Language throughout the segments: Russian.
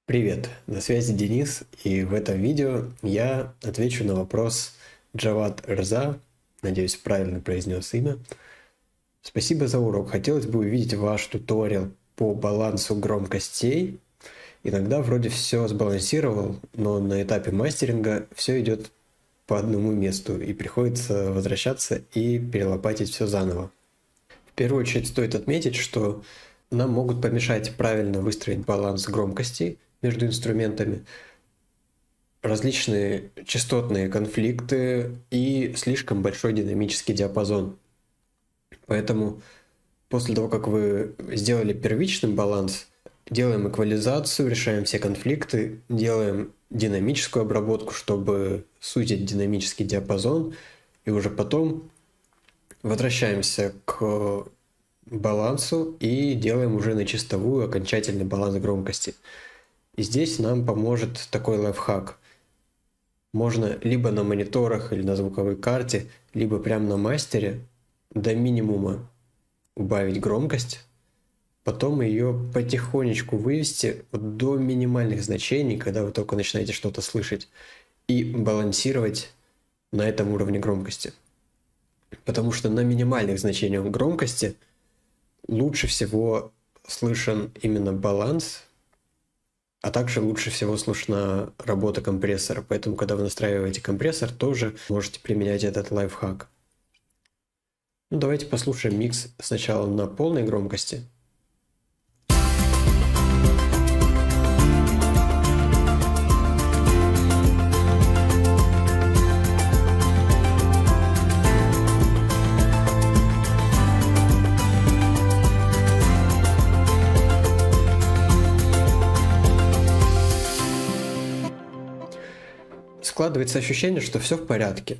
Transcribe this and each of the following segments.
Привет, на связи Денис, и в этом видео я отвечу на вопрос Джавад Рза, надеюсь, правильно произнес имя. Спасибо за урок. Хотелось бы увидеть ваш туториал по балансу громкостей. Иногда вроде все сбалансировал, но на этапе мастеринга все идет по одному месту, и приходится возвращаться и перелопатить все заново. В первую очередь стоит отметить, что нам могут помешать правильно выстроить баланс громкости между инструментами, различные частотные конфликты и слишком большой динамический диапазон. Поэтому после того, как вы сделали первичный баланс, делаем эквализацию, решаем все конфликты, делаем динамическую обработку, чтобы сузить динамический диапазон, и уже потом возвращаемся к балансу и делаем уже на чистовую окончательный баланс громкости. И здесь нам поможет такой лайфхак. Можно либо на мониторах или на звуковой карте, либо прямо на мастере до минимума убавить громкость, потом ее потихонечку вывести до минимальных значений, когда вы только начинаете что-то слышать, и балансировать на этом уровне громкости. Потому что на минимальных значениях громкости лучше всего слышен именно баланс, а также лучше всего слышна работа компрессора. Поэтому, когда вы настраиваете компрессор, тоже можете применять этот лайфхак. Ну, давайте послушаем микс сначала на полной громкости. Складывается ощущение, что все в порядке,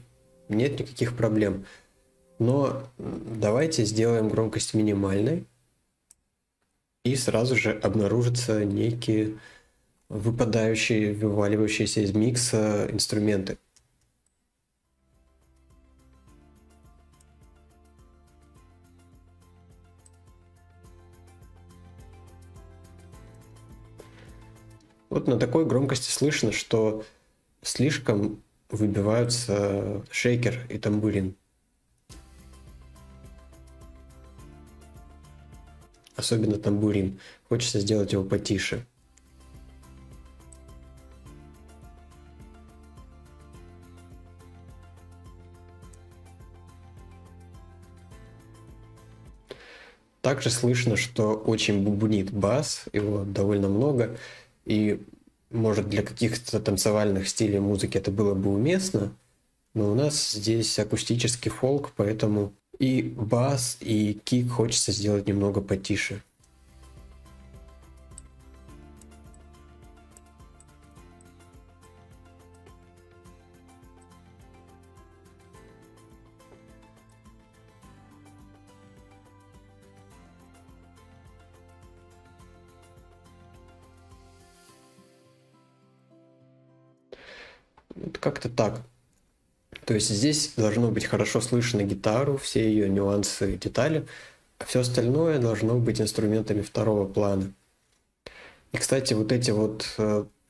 нет никаких проблем. Но давайте сделаем громкость минимальной, и сразу же обнаружатся некие выпадающие, вываливающиеся из микса инструменты. Вот на такой громкости слышно, что слишком выбиваются шейкер и тамбурин. Особенно тамбурин. Хочется сделать его потише. Также слышно, что очень бубнит бас, его довольно много, и может для каких-то танцевальных стилей музыки это было бы уместно, но у нас здесь акустический фолк, поэтому и бас, и кик хочется сделать немного потише. Вот как-то так. То есть здесь должно быть хорошо слышно гитару, все ее нюансы и детали, а все остальное должно быть инструментами второго плана. И, кстати, вот эти вот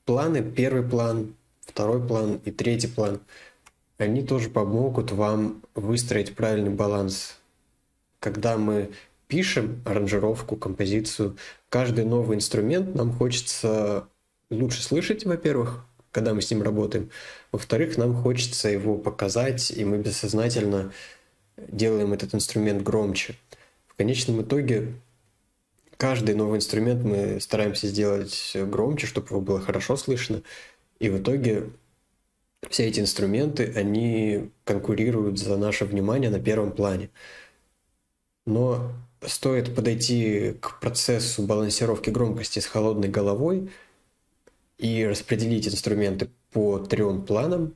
планы, первый план, второй план и третий план, они тоже помогут вам выстроить правильный баланс. Когда мы пишем аранжировку, композицию, каждый новый инструмент нам хочется лучше слышать, во-первых, когда мы с ним работаем. Во-вторых, нам хочется его показать, и мы бессознательно делаем этот инструмент громче. В конечном итоге каждый новый инструмент мы стараемся сделать громче, чтобы его было хорошо слышно. И в итоге все эти инструменты, они конкурируют за наше внимание на первом плане. Но стоит подойти к процессу балансировки громкости с холодной головой и распределить инструменты по трем планам,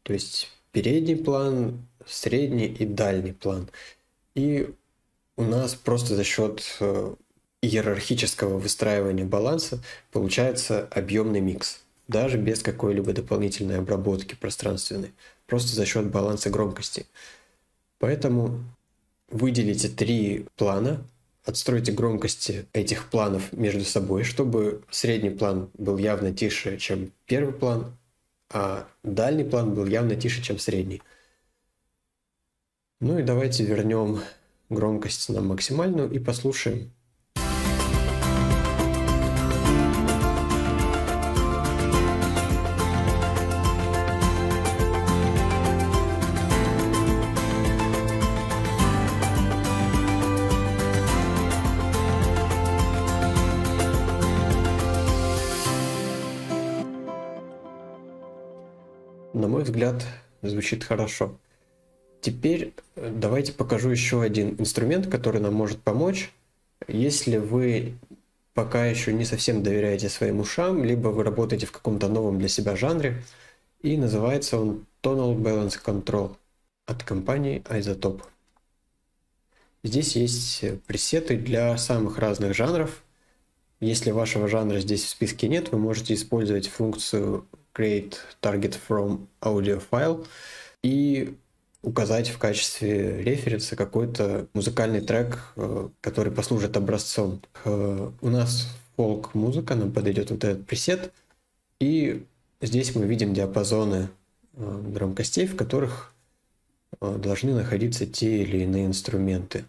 то есть передний план, средний и дальний план. И у нас просто за счет иерархического выстраивания баланса получается объемный микс, даже без какой-либо дополнительной обработки пространственной, просто за счет баланса громкости. Поэтому выделите 3 плана, отстройте громкости этих планов между собой, чтобы средний план был явно тише, чем первый план, а дальний план был явно тише, чем средний. Ну и давайте вернем громкость на максимальную и послушаем. На мой взгляд, звучит хорошо. Теперь давайте покажу еще один инструмент, который нам может помочь, если вы пока еще не совсем доверяете своим ушам, либо вы работаете в каком-то новом для себя жанре, и называется он Tonal Balance Control от компании Isotope. Здесь есть пресеты для самых разных жанров. Если вашего жанра здесь в списке нет, вы можете использовать функцию Create Target from Audio File и указать в качестве референса какой-то музыкальный трек, который послужит образцом. У нас фолк-музыка, нам подойдет вот этот пресет, и здесь мы видим диапазоны громкостей, в которых должны находиться те или иные инструменты.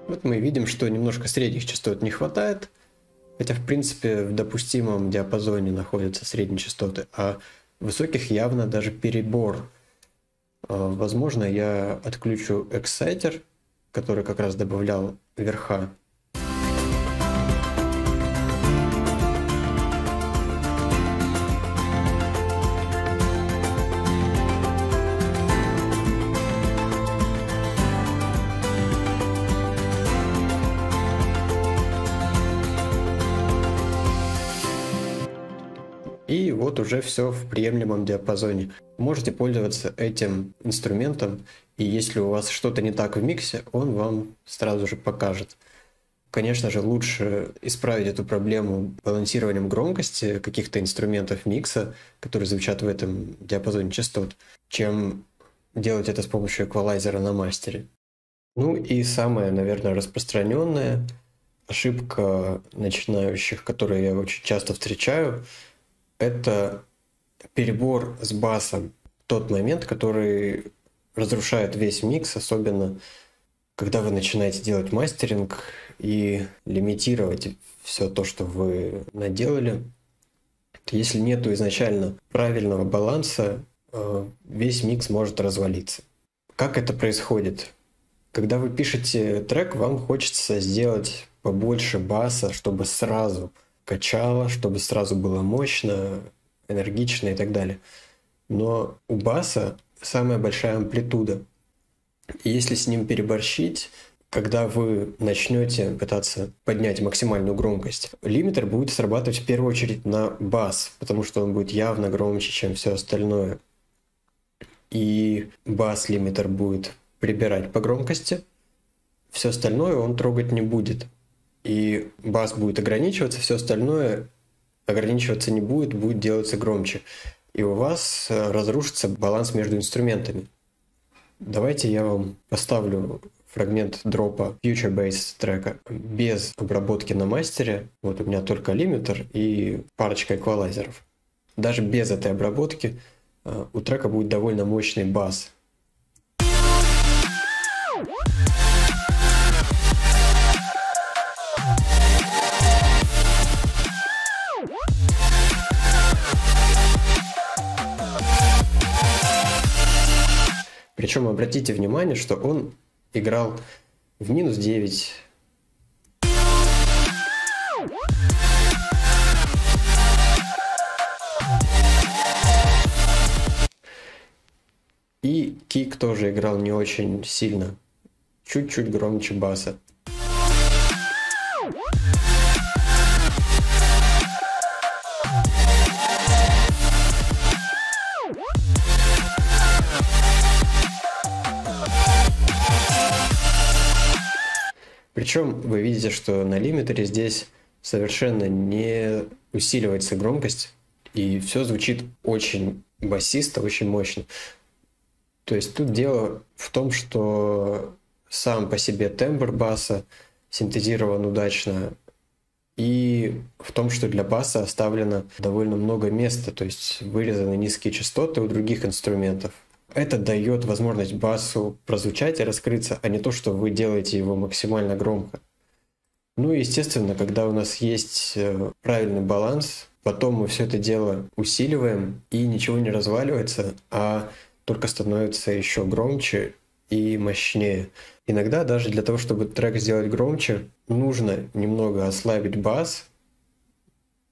Вот мы видим, что немножко средних частот не хватает, хотя в принципе в допустимом диапазоне находятся средние частоты, а высоких явно даже перебор. Возможно, я отключу эксайтер, который как раз добавлял верха. И вот уже все в приемлемом диапазоне. Можете пользоваться этим инструментом, и если у вас что-то не так в миксе, он вам сразу же покажет. Конечно же, лучше исправить эту проблему балансированием громкости каких-то инструментов микса, которые звучат в этом диапазоне частот, чем делать это с помощью эквалайзера на мастере. Ну и самая, наверное, распространенная ошибка начинающих, которую я очень часто встречаю, это перебор с басом. Тот момент, который разрушает весь микс, особенно когда вы начинаете делать мастеринг и лимитировать все то, что вы наделали. Если нету изначально правильного баланса, весь микс может развалиться. Как это происходит? Когда вы пишете трек, вам хочется сделать побольше баса, чтобы сразу качало, чтобы сразу было мощно, энергично и так далее. Но у баса самая большая амплитуда. И если с ним переборщить, когда вы начнете пытаться поднять максимальную громкость, лимитер будет срабатывать в первую очередь на бас, потому что он будет явно громче, чем все остальное. И бас-лимитер будет прибирать по громкости, все остальное он трогать не будет. И бас будет ограничиваться, все остальное ограничиваться не будет, будет делаться громче. И у вас разрушится баланс между инструментами. Давайте я вам поставлю фрагмент дропа Future Bass трека без обработки на мастере. Вот у меня только лимитер и парочка эквалайзеров. Даже без этой обработки у трека будет довольно мощный бас. Причем обратите внимание, что он играл в минус 9. И кик тоже играл не очень сильно. Чуть-чуть громче баса. Причем вы видите, что на лимитере здесь совершенно не усиливается громкость, и все звучит очень басисто, очень мощно. То есть тут дело в том, что сам по себе тембр баса синтезирован удачно, и в том, что для баса оставлено довольно много места, то есть вырезаны низкие частоты у других инструментов. Это дает возможность басу прозвучать и раскрыться, а не то, что вы делаете его максимально громко. Ну и, естественно, когда у нас есть правильный баланс, потом мы все это дело усиливаем, и ничего не разваливается, а только становится еще громче и мощнее. Иногда даже для того, чтобы трек сделать громче, нужно немного ослабить бас,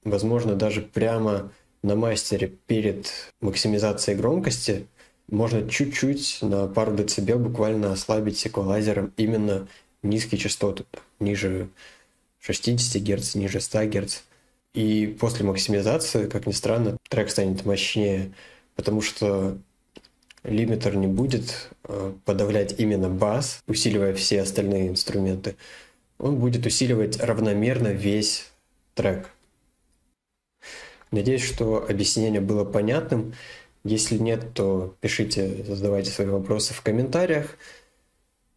возможно, даже прямо на мастере перед максимизацией громкости можно чуть-чуть на пару децибел буквально ослабить эквалайзером именно низкие частоты, ниже 60 Гц, ниже 100 Гц. И после максимизации, как ни странно, трек станет мощнее, потому что лимитер не будет подавлять именно бас, усиливая все остальные инструменты. Он будет усиливать равномерно весь трек. Надеюсь, что объяснение было понятным. Если нет, то пишите, задавайте свои вопросы в комментариях.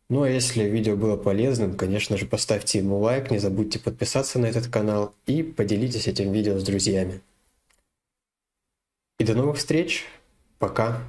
Ну а если видео было полезным, конечно же, поставьте ему лайк, не забудьте подписаться на этот канал и поделитесь этим видео с друзьями. И до новых встреч. Пока.